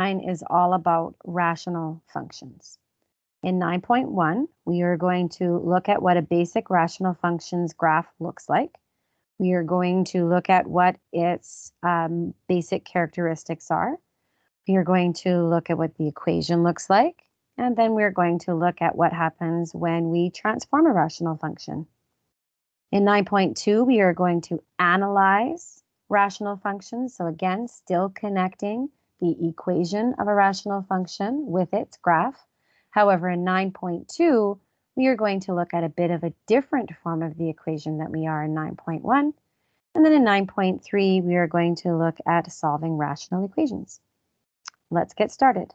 9 is all about rational functions. In 9.1, we are going to look at what a basic rational functions graph looks like. We are going to look at what its basic characteristics are. We are going to look at what the equation looks like. And then we're going to look at what happens when we transform a rational function. In 9.2, we are going to analyze rational functions. So again, still connecting the equation of a rational function with its graph. However, in 9.2, we are going to look at a bit of a different form of the equation that we are in 9.1. And then in 9.3, we are going to look at solving rational equations. Let's get started.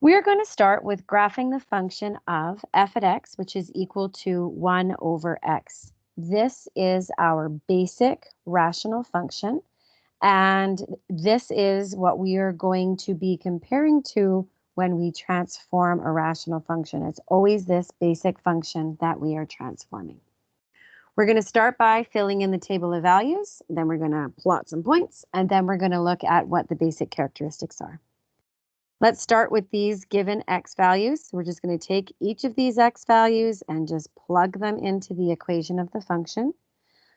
We're going to start with graphing the function of f at x, which is equal to 1 over x. This is our basic rational function, and this is what we are going to be comparing to when we transform a rational function. It's always this basic function that we are transforming. We're going to start by filling in the table of values, then we're going to plot some points, and then we're going to look at what the basic characteristics are. Let's start with these given x values. We're just going to take each of these x values and just plug them into the equation of the function.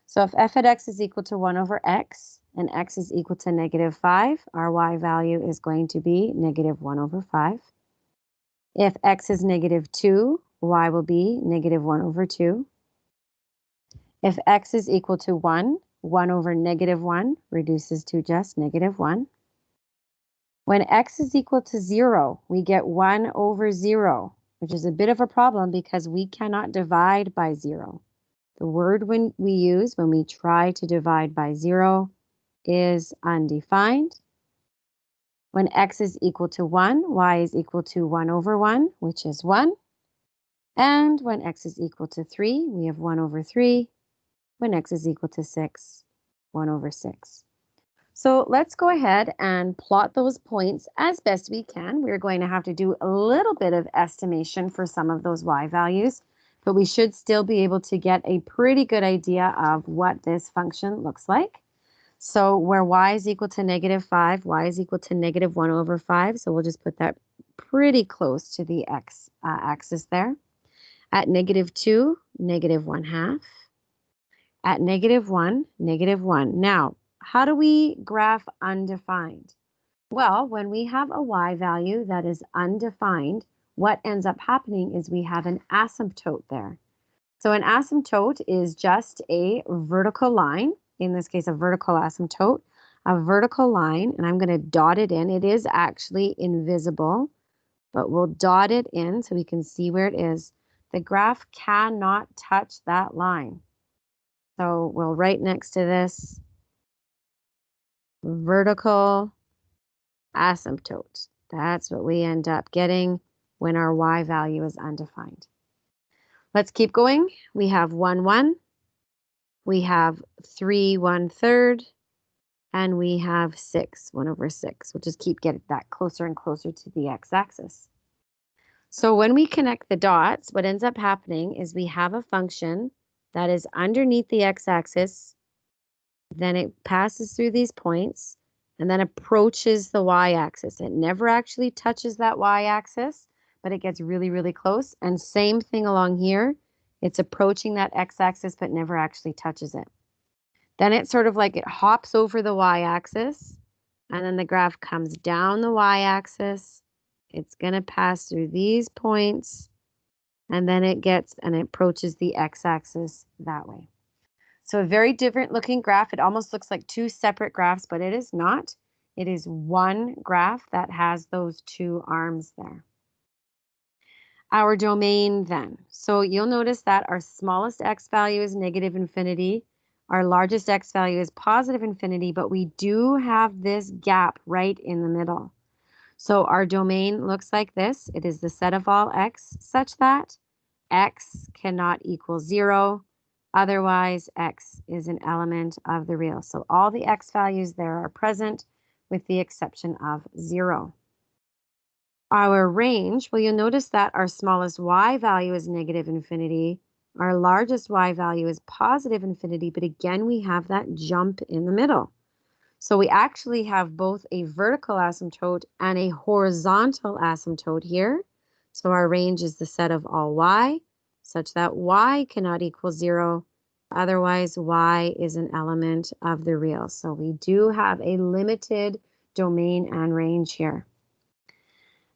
So if f at x is equal to 1 over x and x is equal to -5, our y value is going to be -1 over 5. If x is -2, y will be -1 over 2. If x is equal to 1, 1 over -1 reduces to just -1. When x is equal to 0, we get 1 over 0, which is a bit of a problem because we cannot divide by 0. The word we use when we try to divide by 0 is undefined. When x is equal to 1, y is equal to 1 over 1, which is 1. And when x is equal to 3, we have 1 over 3. When x is equal to 6, 1 over 6. So let's go ahead and plot those points as best we can. We're going to have to do a little bit of estimation for some of those y values, but we should still be able to get a pretty good idea of what this function looks like. So where y is equal to -5, y is equal to -1 over 5. So we'll just put that pretty close to the x axis there. At -2, -1/2. At -1, -1. Now, how do we graph undefined? Well, when we have a y value that is undefined, what ends up happening is we have an asymptote there. So an asymptote is just a vertical line, in this case a vertical asymptote, a vertical line, and I'm going to dot it in. It is actually invisible, but we'll dot it in so we can see where it is. The graph cannot touch that line. So we'll write next to this vertical asymptote. That's what we end up getting when our y value is undefined. Let's keep going. We have 1, 1. We have 3, 1/3. And we have 6, 1 over 6. We'll just keep getting that closer and closer to the x-axis. So when we connect the dots, what ends up happening is we have a function that is underneath the x-axis. Then it passes through these points and then approaches the y-axis. It never actually touches that y-axis, but it gets really, really close. And same thing along here. It's approaching that x-axis, but never actually touches it. Then it's sort of like it hops over the y-axis, and then the graph comes down the y-axis. It's going to pass through these points, and then it approaches the x-axis that way. So a very different looking graph. It almost looks like two separate graphs, but it is not. It is one graph that has those two arms there. Our domain then. So you'll notice that our smallest x value is -infinity. Our largest x value is +infinity, but we do have this gap right in the middle. So our domain looks like this. It is the set of all x such that x cannot equal 0. Otherwise, x is an element of the real. So all the x values there are present with the exception of 0. Our range, well, you'll notice that our smallest y value is -infinity. Our largest y value is +infinity, but again, we have that jump in the middle. So we actually have both a vertical asymptote and a horizontal asymptote here. So our range is the set of all y, such that y cannot equal 0. Otherwise, y is an element of the real. So we do have a limited domain and range here.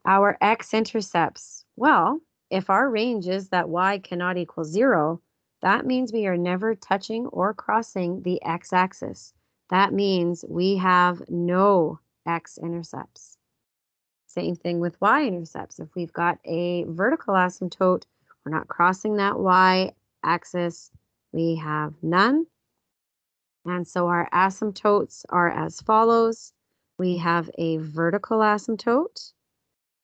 Our x-intercepts. Well, if our range is that y cannot equal 0, that means we are never touching or crossing the x-axis. That means we have no x-intercepts. Same thing with y-intercepts. If we've got a vertical asymptote, we're not crossing that y-axis, we have none. And so our asymptotes are as follows. We have a vertical asymptote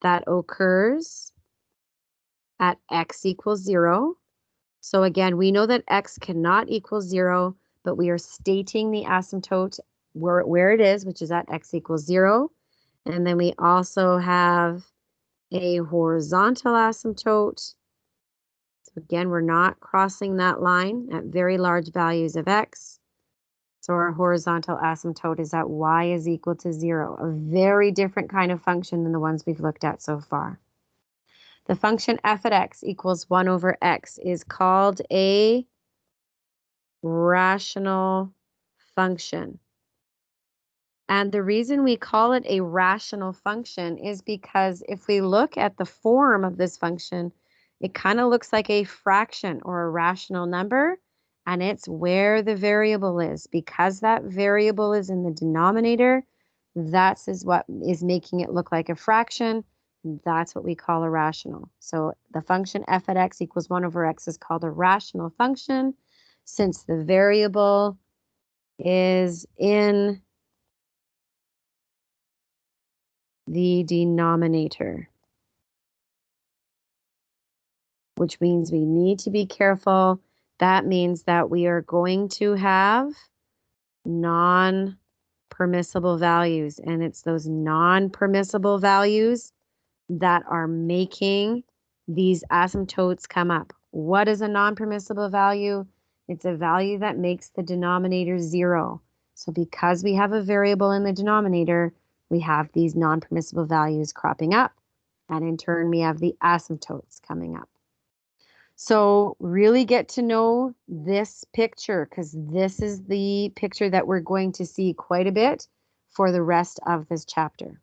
that occurs at x equals 0. So again, we know that x cannot equal 0, but we are stating the asymptote where it is, which is at x equals 0. And then we also have a horizontal asymptote. So again, we're not crossing that line at very large values of x. So our horizontal asymptote is at y is equal to 0, a very different kind of function than the ones we've looked at so far. The function f at x equals 1 over x is called a rational function. And the reason we call it a rational function is because if we look at the form of this function, it kind of looks like a fraction or a rational number, and it's where the variable is. Because that variable is in the denominator, that's what is making it look like a fraction. That's what we call a rational. So the function f at x equals 1 over x is called a rational function since the variable is in the denominator, which means we need to be careful. That means that we are going to have non-permissible values, and it's those non-permissible values that are making these asymptotes come up. What is a non-permissible value? It's a value that makes the denominator 0. So because we have a variable in the denominator, we have these non-permissible values cropping up, and in turn we have the asymptotes coming up. So really get to know this picture, because this is the picture that we're going to see quite a bit for the rest of this chapter.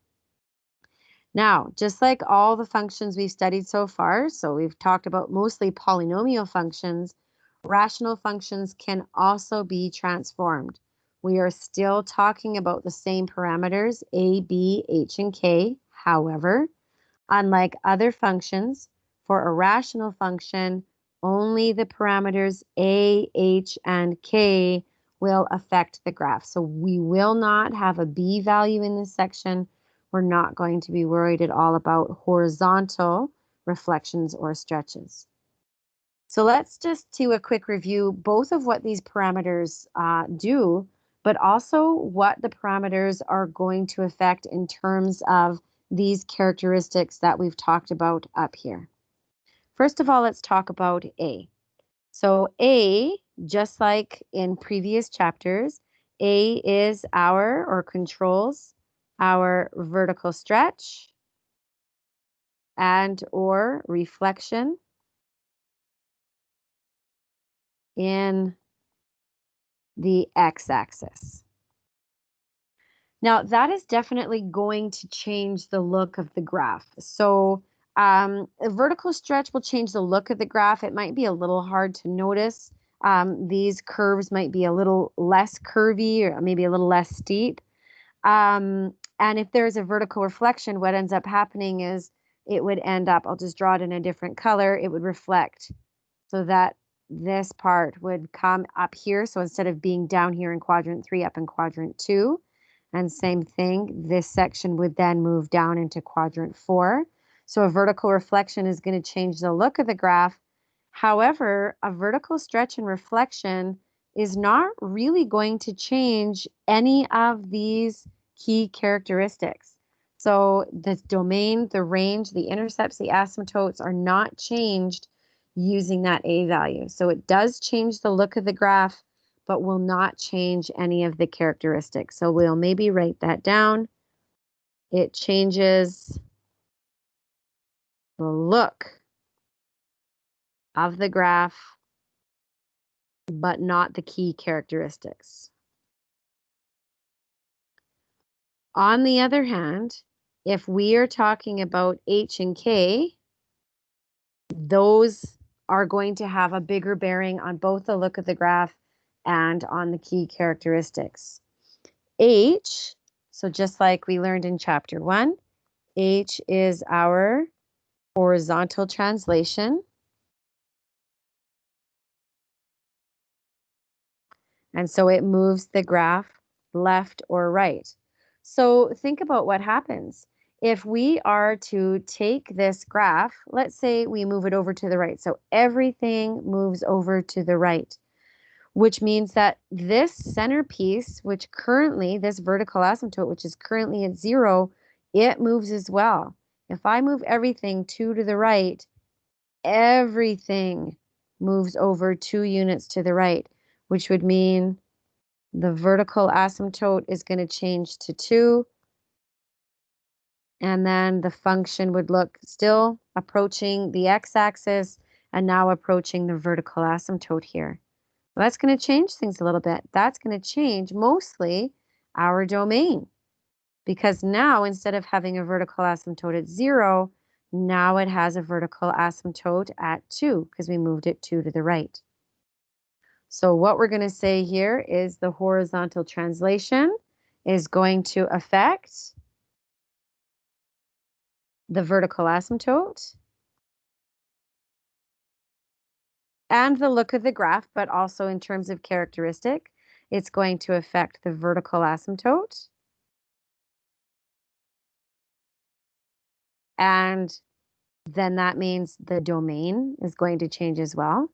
Now, just like all the functions we've studied so far, so we've talked about mostly polynomial functions, rational functions can also be transformed. We are still talking about the same parameters, a, b, h, and k. However, unlike other functions, for a rational function, only the parameters a, h, and k will affect the graph. So we will not have a b value in this section. We're not going to be worried at all about horizontal reflections or stretches. So let's just do a quick review, both of what these parameters do, but also what the parameters are going to affect in terms of these characteristics that we've talked about up here. First of all, let's talk about A. So A, just like in previous chapters, A is our, or controls our vertical stretch and or reflection in the x-axis. Now, that is definitely going to change the look of the graph. So a vertical stretch will change the look of the graph. It might be a little hard to notice. These curves might be a little less curvy or maybe a little less steep. And if there's a vertical reflection, what ends up happening is it would end up, I'll just draw it in a different color, it would reflect so that this part would come up here. So instead of being down here in quadrant 3, up in quadrant 2. And same thing, this section would then move down into quadrant 4. So a vertical reflection is going to change the look of the graph. However, a vertical stretch and reflection is not really going to change any of these key characteristics. So the domain, the range, the intercepts, the asymptotes are not changed using that A value. So it does change the look of the graph, but will not change any of the characteristics. So we'll maybe write that down. It changes the look of the graph, but not the key characteristics. On the other hand, if we are talking about H and K, those are going to have a bigger bearing on both the look of the graph and on the key characteristics. H, so just like we learned in chapter 1, H is our horizontal translation. And so it moves the graph left or right. So think about what happens. If we are to take this graph, let's say we move it over to the right. So everything moves over to the right, which means that this centerpiece, which currently, this vertical asymptote, which is currently at 0, it moves as well. If I move everything 2 to the right, everything moves over 2 units to the right, which would mean the vertical asymptote is going to change to 2. And then the function would look still approaching the x-axis and now approaching the vertical asymptote here. Well, that's going to change things a little bit. That's going to change mostly our domain, because now instead of having a vertical asymptote at 0, now it has a vertical asymptote at 2 because we moved it 2 to the right. So what we're going to say here is the horizontal translation is going to affect the vertical asymptote and the look of the graph, but also in terms of characteristic, it's going to affect the vertical asymptote. And then that means the domain is going to change as well.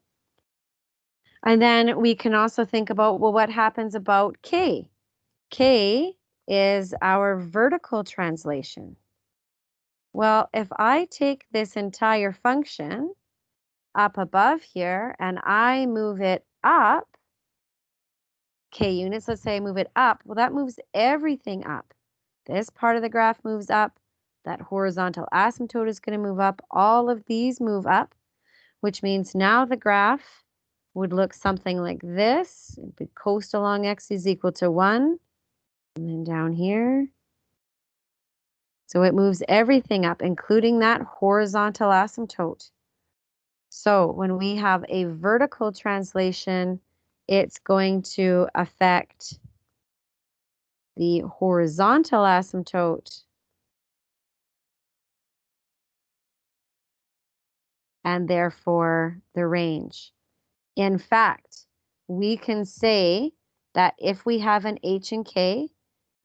And then we can also think about, well, what happens about K? K is our vertical translation. Well, if I take this entire function up above here and I move it up, K units, let's say I move it up, well, that moves everything up. This part of the graph moves up. That horizontal asymptote is going to move up. All of these move up, which means now the graph would look something like this. The coast along x is equal to 1. And then down here. So it moves everything up, including that horizontal asymptote. So when we have a vertical translation, it's going to affect the horizontal asymptote and therefore the range. In fact, we can say that if we have an H and K,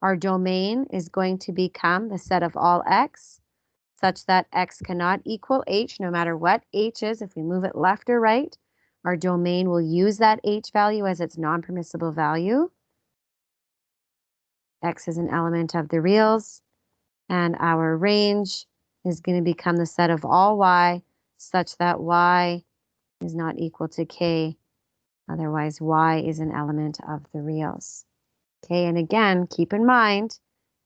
our domain is going to become the set of all x, such that x cannot equal h no matter what h is. If we move it left or right, our domain will use that h value as its non-permissible value. X is an element of the reals, and our range is going to become the set of all y, such that y is not equal to k. Otherwise, y is an element of the reals. Okay, and again, keep in mind,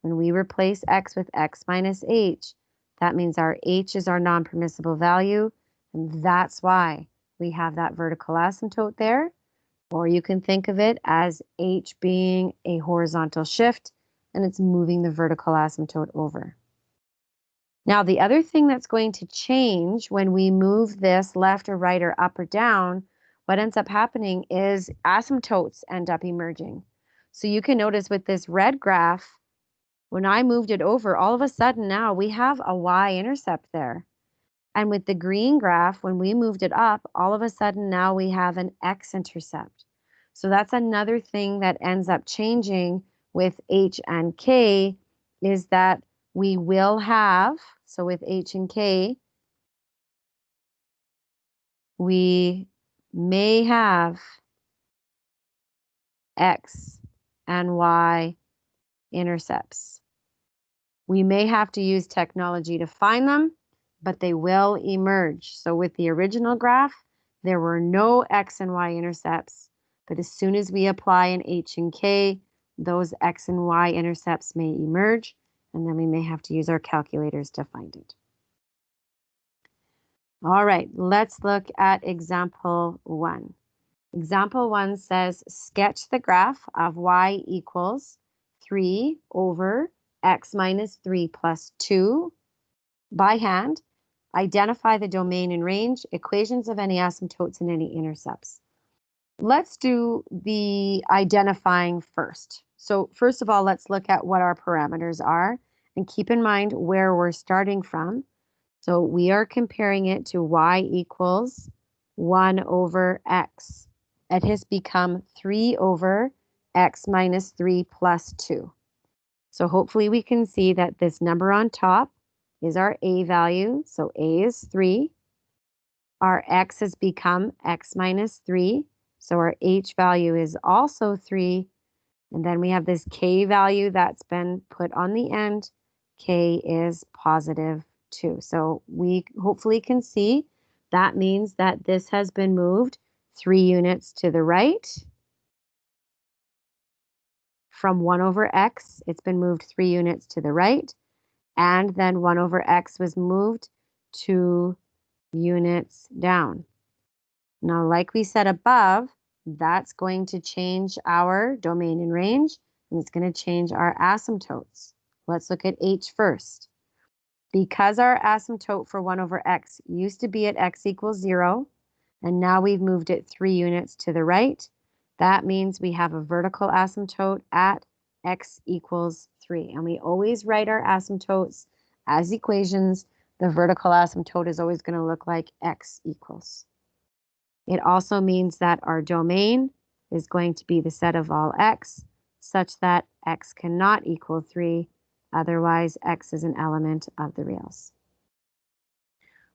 when we replace x with x minus h, that means our h is our non-permissible value, and that's why we have that vertical asymptote there. Or you can think of it as h being a horizontal shift, and it's moving the vertical asymptote over. Now, the other thing that's going to change when we move this left or right or up or down, what ends up happening is asymptotes end up emerging. So you can notice with this red graph, when I moved it over, all of a sudden now we have a y-intercept there. And with the green graph, when we moved it up, all of a sudden now we have an x-intercept. So that's another thing that ends up changing with H and K, is that we will have, so with H and K, we may have x and y intercepts. We may have to use technology to find them, but they will emerge. So with the original graph, there were no x and y intercepts. but as soon as we apply an h and k, those x and y intercepts may emerge, and then we may have to use our calculators to find it. All right, let's look at example 1. Example 1 says, sketch the graph of y equals 3 over x minus 3 plus 2 by hand. Identify the domain and range, equations of any asymptotes and any intercepts. Let's do the identifying first. So first of all, let's look at what our parameters are and keep in mind where we're starting from. So we are comparing it to y equals 1 over x. It has become 3 over x minus 3 plus 2. So hopefully we can see that this number on top is our a value. So a is 3. Our x has become x minus 3. So our h value is also 3. And then we have this k value that's been put on the end. K is positive 2. So we hopefully can see that means that this has been moved 3 units to the right. From 1 over x, it's been moved 3 units to the right. And then 1 over x was moved 2 units down. Now, like we said above, that's going to change our domain and range, and it's going to change our asymptotes. Let's look at h first. Because our asymptote for 1 over x used to be at x equals 0, and now we've moved it 3 units to the right, that means we have a vertical asymptote at x equals 3. And we always write our asymptotes as equations. The vertical asymptote is always going to look like x equals. It also means that our domain is going to be the set of all x, such that x cannot equal 3. Otherwise, x is an element of the reals.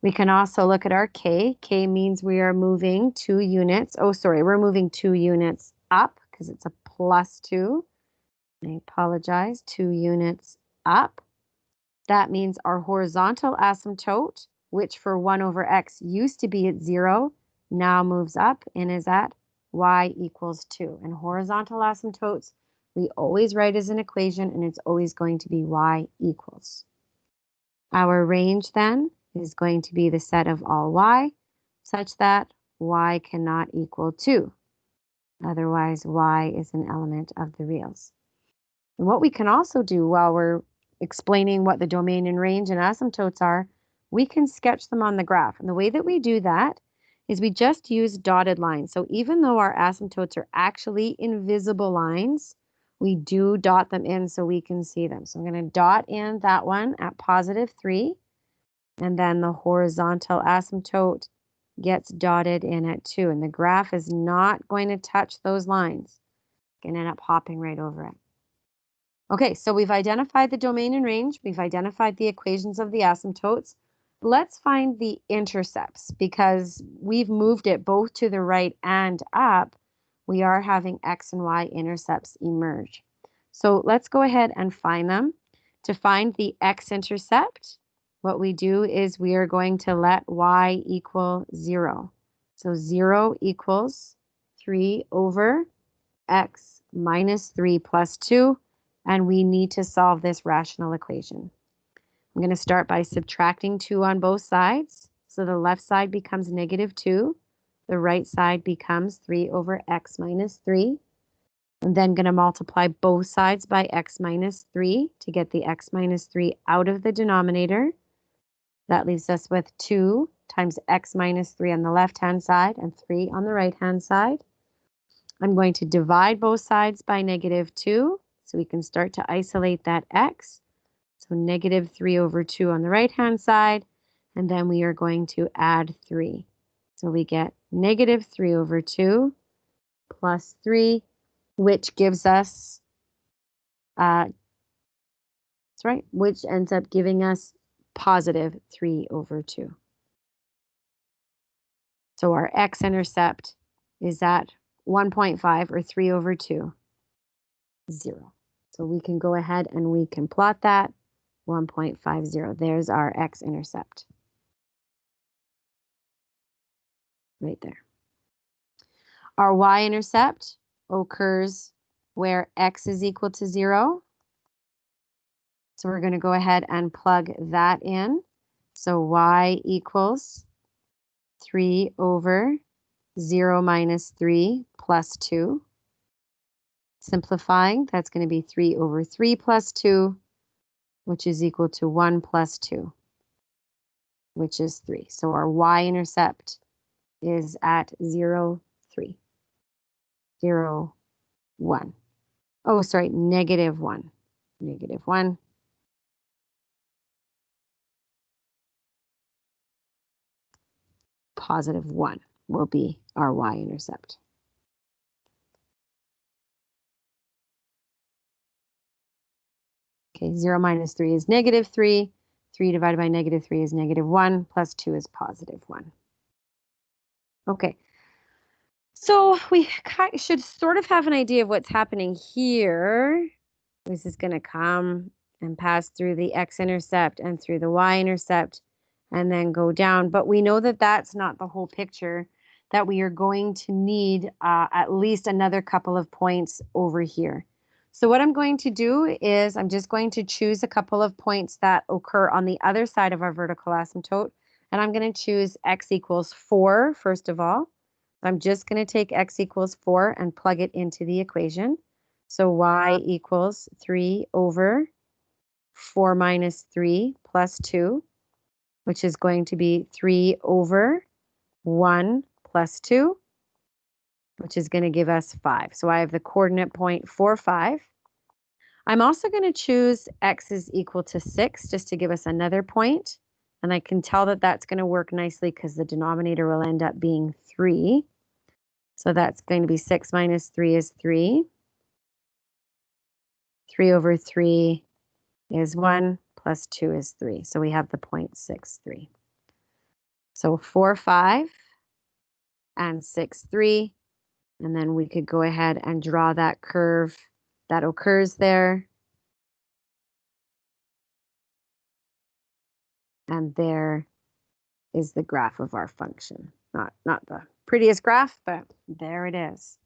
We can also look at our k. K means we are moving 2 units. Oh, sorry, we're moving 2 units up because it's a plus 2. I apologize, 2 units up. That means our horizontal asymptote, which for 1 over x used to be at 0, now moves up and is at y equals 2. And horizontal asymptotes, we always write as an equation, and it's always going to be y equals. Our range then is going to be the set of all y, such that y cannot equal 2. Otherwise, y is an element of the reals. And what we can also do while we're explaining what the domain and range and asymptotes are, we can sketch them on the graph. And the way that we do that is we just use dotted lines. So even though our asymptotes are actually invisible lines, we do dot them in so we can see them. So I'm going to dot in that one at positive 3. And then the horizontal asymptote gets dotted in at 2. And the graph is not going to touch those lines. It's going to end up hopping right over it. Okay, so we've identified the domain and range. We've identified the equations of the asymptotes. Let's find the intercepts because we've moved it both to the right and up. We are having x and y intercepts emerge. So let's go ahead and find them. To find the x-intercept, what we do is we are going to let y equal 0. So 0 equals 3 over x minus 3 plus 2. And we need to solve this rational equation. I'm going to start by subtracting 2 on both sides. So the left side becomes negative 2. The right side becomes 3 over x minus 3. I'm then going to multiply both sides by x minus 3 to get the x minus 3 out of the denominator. That leaves us with 2 times x minus 3 on the left-hand side and 3 on the right-hand side. I'm going to divide both sides by negative 2. So we can start to isolate that x. So negative 3 over 2 on the right-hand side. And then we are going to add 3. So we get negative 3 over 2 plus 3, which gives us, which ends up giving us positive 3 over 2. So our x-intercept is at 1.5 or 3 over 2, 0. So we can go ahead and we can plot that 1.50. There's our x-intercept right there. Our y-intercept occurs where x is equal to 0. So we're going to go ahead and plug that in. So y equals 3 over 0 minus 3 plus 2. Simplifying, that's going to be 3 over 3 plus 2, which is equal to 1 plus 2, which is 3. So our y-intercept is at 0, 3. 0, 1. Oh, sorry, negative 1. Negative 1. Positive 1 will be our y-intercept. Okay, 0 minus 3 is negative 3. 3 divided by negative 3 is negative 1, plus 2 is positive 1. Okay, so we should sort of have an idea of what's happening here. This is going to come and pass through the x-intercept and through the y-intercept and then go down. But we know that that's not the whole picture, that we are going to need at least another couple of points over here. So what I'm going to do is I'm just going to choose a couple of points that occur on the other side of our vertical asymptote. And I'm going to choose x equals 4, first of all. I'm just going to take x equals 4 and plug it into the equation. So y equals 3 over 4 minus 3 plus 2, which is going to be 3 over 1 plus 2, which is going to give us 5. So I have the coordinate point 4, 5. I'm also going to choose x is equal to 6 just to give us another point. And I can tell that that's going to work nicely because the denominator will end up being 3. So that's going to be 6 minus 3 is 3. 3 over 3 is 1 plus 2 is 3. So we have the 0.63. So 4, 5 and 6, 3. And then we could go ahead and draw that curve that occurs there. And there is the graph of our function. Not the prettiest graph, but there it is.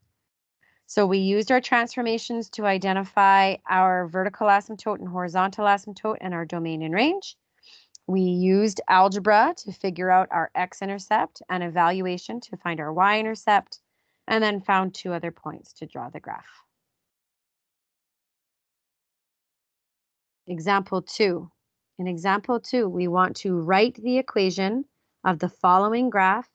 So we used our transformations to identify our vertical asymptote and horizontal asymptote and our domain and range. We used algebra to figure out our x-intercept and evaluation to find our y-intercept, and then found 2 other points to draw the graph. Example 2. In example 2, we want to write the equation of the following graph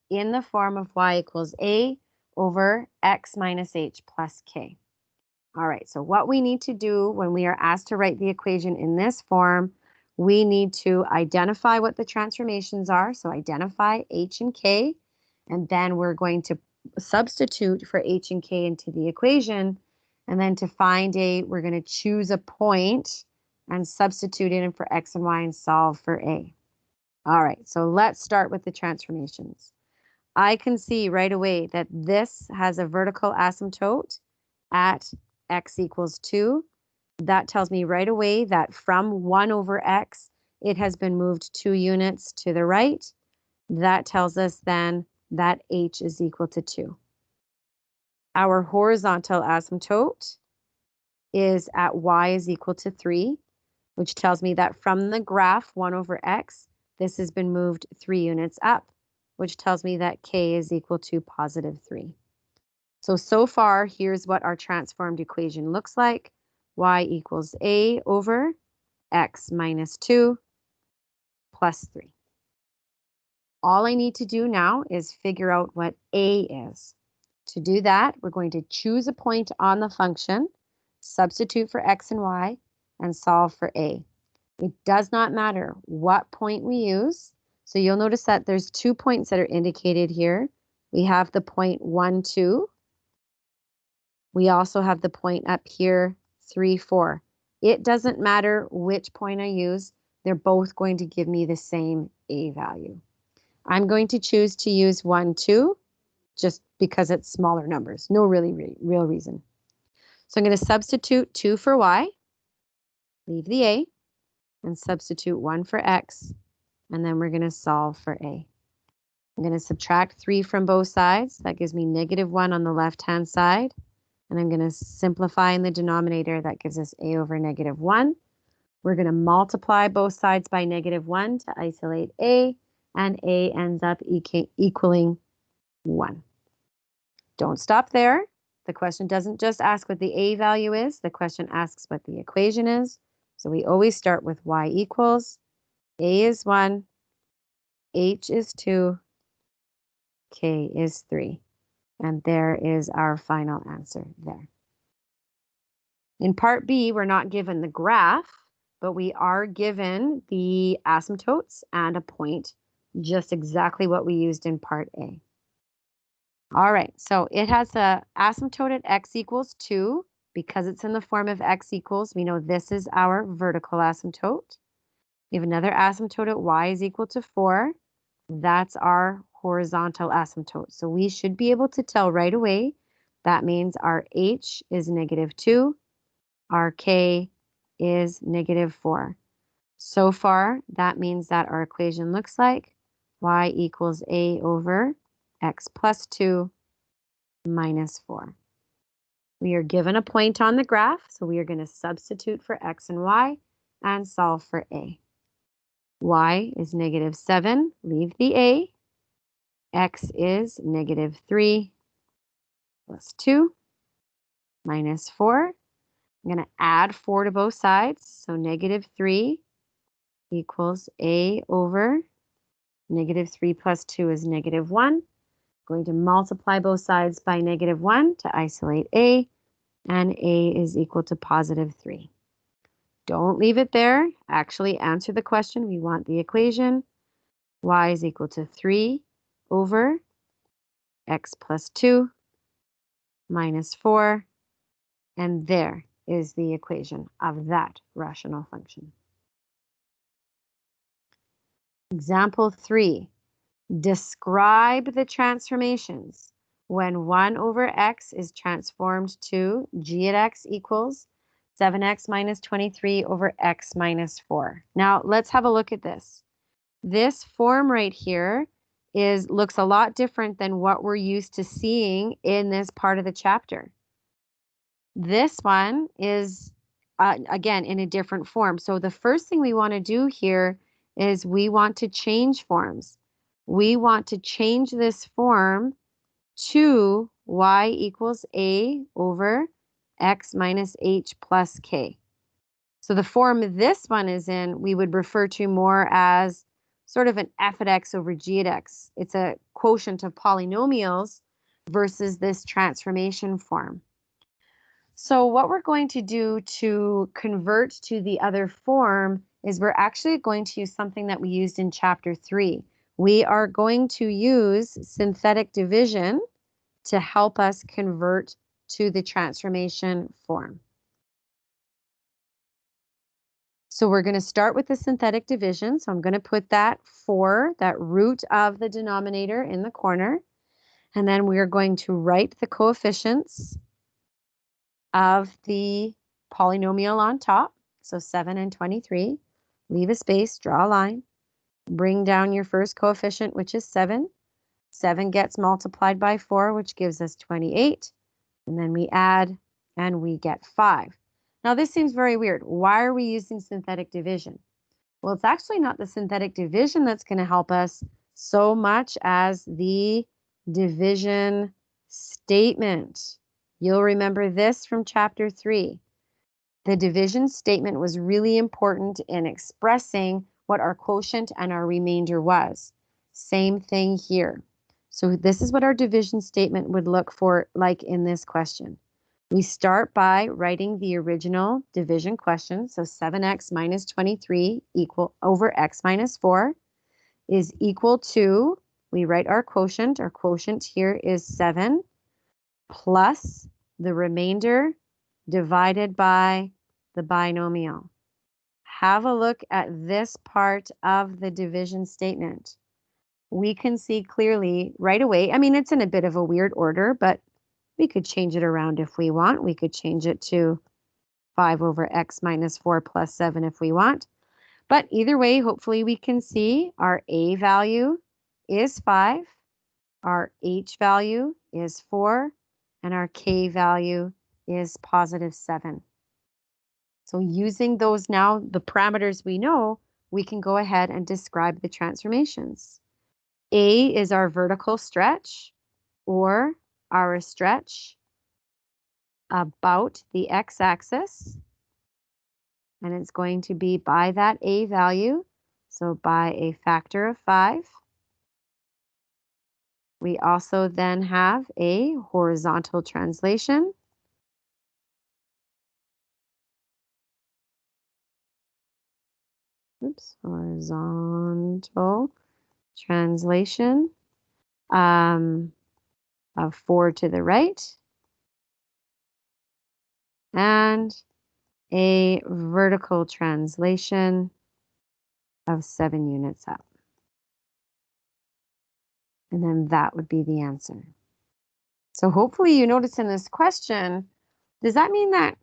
in the form of y equals a over x minus h plus k. All right, so what we need to do when we are asked to write the equation in this form, we need to identify what the transformations are. So identify h and k, and then we're going to substitute for h and k into the equation. And then to find a, we're going to choose a point and substitute it in for x and y and solve for a. All right, so let's start with the transformations. I can see right away that this has a vertical asymptote at x equals 2. That tells me right away that from 1 over x, it has been moved 2 units to the right. That tells us then that h is equal to 2. Our horizontal asymptote is at y is equal to 3, which tells me that from the graph 1 over x, this has been moved 3 units up, which tells me that k is equal to positive 3. So far, here's what our transformed equation looks like. Y equals a over x minus 2 plus 3. All I need to do now is figure out what a is. To do that, we're going to choose a point on the function, substitute for x and y, and solve for a. It does not matter what point we use. So you'll notice that there's 2 points that are indicated here. We have the point 1, 2. We also have the point up here, 3, 4. It doesn't matter which point I use. They're both going to give me the same a value. I'm going to choose to use 1, 2, just because it's smaller numbers. No real reason. So I'm going to substitute 2 for y, leave the a, and substitute 1 for x, and then we're going to solve for a. I'm going to subtract 3 from both sides. That gives me -1 on the left-hand side. And I'm going to simplify in the denominator. That gives us a over -1. We're going to multiply both sides by -1 to isolate a, and a ends up equaling 1. Don't stop there. The question doesn't just ask what the a value is. The question asks what the equation is. So we always start with y equals. A is 1, h is 2, k is 3. And there is our final answer there. In part B, we're not given the graph, but we are given the asymptotes and a point, just exactly what we used in part A. All right, so it has a asymptote at x equals 2. Because it's in the form of x equals, we know this is our vertical asymptote. We have another asymptote at y is equal to 4. That's our horizontal asymptote. So we should be able to tell right away. That means our h is -2. Our k is -4. So far, that means that our equation looks like y equals a over x plus 2 minus 4. We are given a point on the graph, so we are going to substitute for x and y and solve for a. Y is -7, leave the a. X is -3 plus 2 minus 4. I'm going to add 4 to both sides, so -3 equals a over -3 plus 2 is -1. Going to multiply both sides by -1 to isolate a, and a is equal to +3. Don't leave it there. Actually answer the question. We want the equation. Y is equal to 3 over x plus 2 minus 4. And there is the equation of that rational function. Example 3. Describe the transformations when 1 over x is transformed to g at x equals 7x minus 23 over x minus 4. Now let's have a look at this. This form right here looks a lot different than what we're used to seeing in this part of the chapter. This one is, again, in a different form. So the first thing we want to do here is we want to change forms. We want to change this form to y equals a over x minus h plus k. So the form this one is in, we would refer to more as sort of an f at x over g at x. It's a quotient of polynomials versus this transformation form. So what we're going to do to convert to the other form is we're actually going to use something that we used in chapter 3. We are going to use synthetic division to help us convert to the transformation form. So we're going to start with the synthetic division. So I'm going to put that 4, that root of the denominator, in the corner. And then we are going to write the coefficients of the polynomial on top. So 7 and 23. Leave a space, draw a line. Bring down your first coefficient, which is 7. 7 gets multiplied by 4, which gives us 28. And then we add, and we get 5. Now, this seems very weird. Why are we using synthetic division? Well, it's actually not the synthetic division that's going to help us so much as the division statement. You'll remember this from chapter 3. The division statement was really important in expressing what our quotient and our remainder was. Same thing here. So this is what our division statement would look for like in this question. We start by writing the original division question. So 7x minus 23 over x minus 4 is equal to, we write our quotient. Our quotient here is 7 plus the remainder divided by the binomial. Have a look at this part of the division statement. We can see clearly right away. I mean, it's in a bit of a weird order, but we could change it around if we want. We could change it to 5 over x minus 4 plus 7 if we want. But either way, hopefully we can see our a value is 5, our h value is 4, and our k value is positive 7. So using those now, the parameters we know, we can go ahead and describe the transformations. A is our vertical stretch, or our stretch about the x-axis, and it's going to be by that A value, so by a factor of 5. We also then have a horizontal translation. Horizontal translation of 4 to the right, and a vertical translation of 7 units up. And then that would be the answer. So hopefully you notice in this question, does that mean that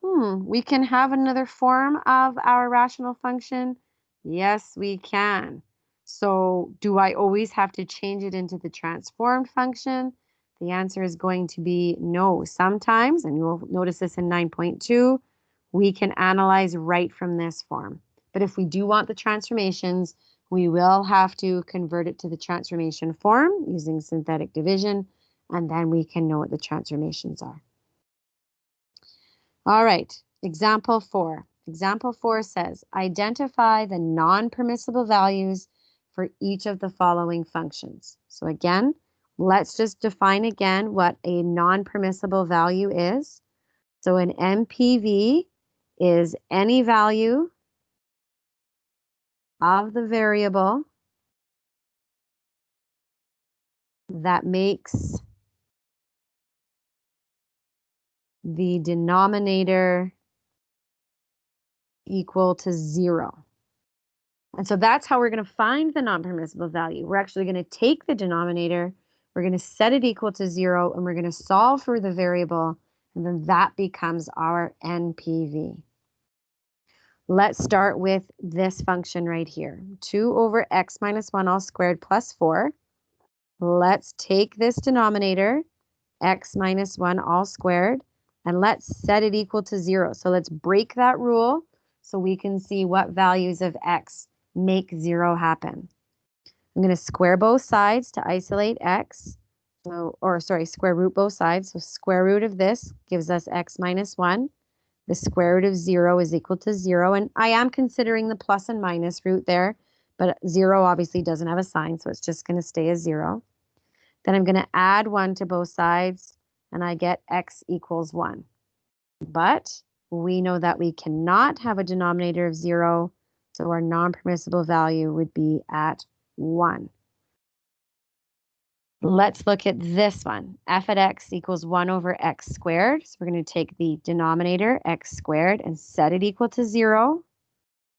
we can have another form of our rational function? Yes, we can. So do I always have to change it into the transformed function? The answer is going to be no. Sometimes, and you'll notice this in 9.2, we can analyze right from this form. But if we do want the transformations, we will have to convert it to the transformation form using synthetic division, and then we can know what the transformations are. All right, example 4. Example 4 says, identify the non-permissible values for each of the following functions. So again, let's just define again what a non-permissible value is. So an NPV is any value of the variable that makes the denominator equal to 0. And so that's how we're going to find the non-permissible value. We're actually going to take the denominator, we're going to set it equal to 0, and we're going to solve for the variable, and then that becomes our NPV. Let's start with this function right here. 2 over x minus 1 all squared plus 4. Let's take this denominator, x minus 1 all squared, and let's set it equal to 0. So let's break that rule so we can see what values of x make 0 happen. I'm going to square both sides to isolate x. Square root both sides. So square root of this gives us x minus 1. The square root of 0 is equal to 0. And I am considering the plus and minus root there, but 0 obviously doesn't have a sign, so it's just going to stay as 0. Then I'm going to add 1 to both sides, and I get x equals 1. But we know that we cannot have a denominator of 0, so our non-permissible value would be at 1. Let's look at this one. F at x equals 1 over x squared. So we're going to take the denominator, x squared, and set it equal to 0.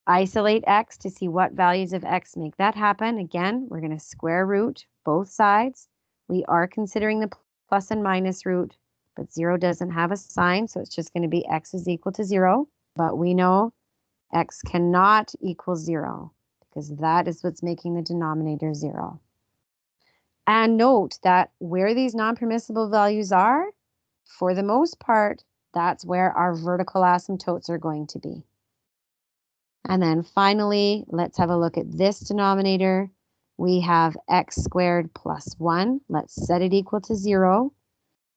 Isolate x to see what values of x make that happen. Again, we're going to square root both sides. We are considering the plus and minus root, but 0 doesn't have a sign, so it's just going to be x is equal to 0. But we know x cannot equal 0 because that is what's making the denominator 0. And note that where these non-permissible values are, for the most part, that's where our vertical asymptotes are going to be. And then finally, let's have a look at this denominator. We have x squared plus 1. Let's set it equal to 0.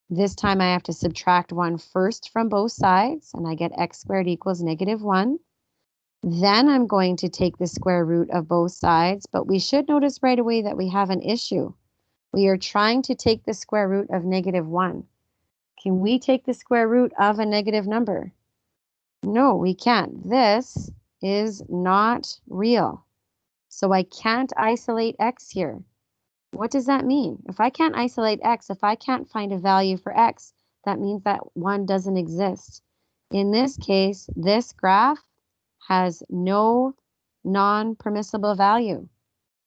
This time I have to subtract 1 first from both sides, and I get x squared equals negative 1. Then I'm going to take the square root of both sides, but we should notice right away that we have an issue. We are trying to take the square root of negative 1. Can we take the square root of a negative number? No, we can't. This is not real. So I can't isolate x here. What does that mean? If I can't isolate x, if I can't find a value for x, that means that 1 doesn't exist. In this case, this graph has no non-permissible value,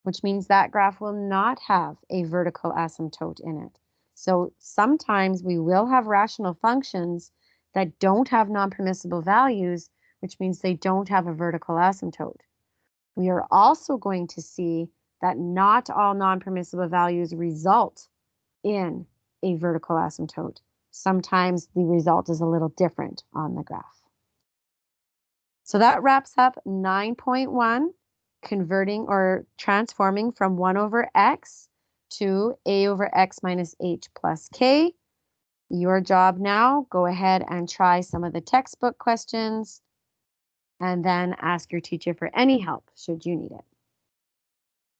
which means that graph will not have a vertical asymptote in it. So sometimes we will have rational functions that don't have non-permissible values, which means they don't have a vertical asymptote. We are also going to see that not all non-permissible values result in a vertical asymptote. Sometimes the result is a little different on the graph. So that wraps up 9.1, converting or transforming from 1 over x to a over x minus h plus k. Your job now, go ahead and try some of the textbook questions and then ask your teacher for any help should you need it.